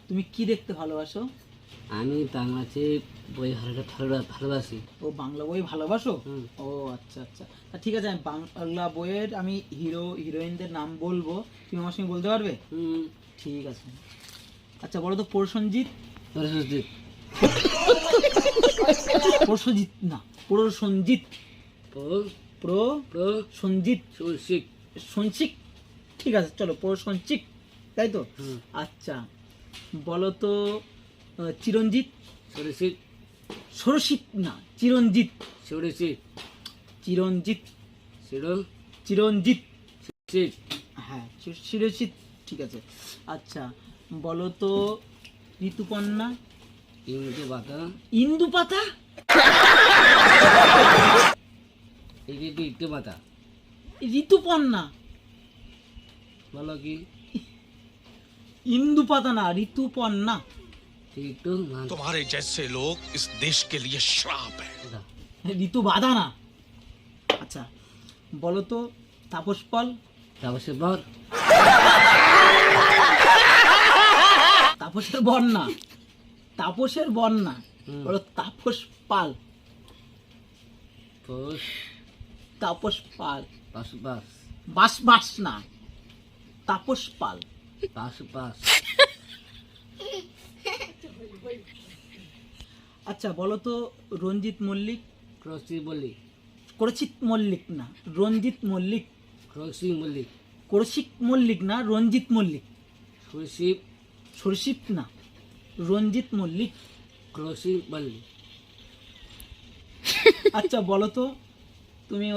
তুমি কি দেখতে ভালোবাসো? আমি বাংলাতে বই ভালোবাসি। ও বাংলা বই ভালোবাসো? ও আচ্ছা আচ্ছা, ঠিক আছে। আমি বাংলা বইয়ের আমি হিরো হিরোইনদের নাম বলবো, তুমি আমার সঙ্গে বলতে পারবে? ঠিক আছে। আচ্ছা বলো তো, প্রসেনজিৎ প্রসেনজিৎ না প্রসেনজিৎ প্রসেনজিৎ সঞ্চিক, ঠিক আছে চলো প্রসেনজিৎ, তাই তো? আচ্ছা বলো তো, চিরঞ্জিত সরসিত না চিরঞ্জিত চিরঞ্জিত চিরঞ্জিত হ্যাঁ চিরঞ্জিত, ঠিক আছে। আচ্ছা বলো তো, ঋতুপর্ণা ইন্দুপাতা ঋতুপর্ণা বলো কি? इंदुपाता ना ऋतुपर्णा। तुम्हारे जैसे लोग इस देश के लिए श्राप है। ऋतुबाधा ना। अच्छा बोलो तो, तापस पाल तापसेर बर तापसेर बर ना तापसेर बर ना, बोलो तापस पाल तापस पाल बास बास ना तापस पाल अच्छा बोलो तो, रंजित मल्लिक कौशिक मल्लिक ना रंजित मल्लिक कौशिक मल्लिक ना रंजित मल्लिक सुरशिप ना रंजित मल्लिक अच्छा बोलो तो, तुम्हें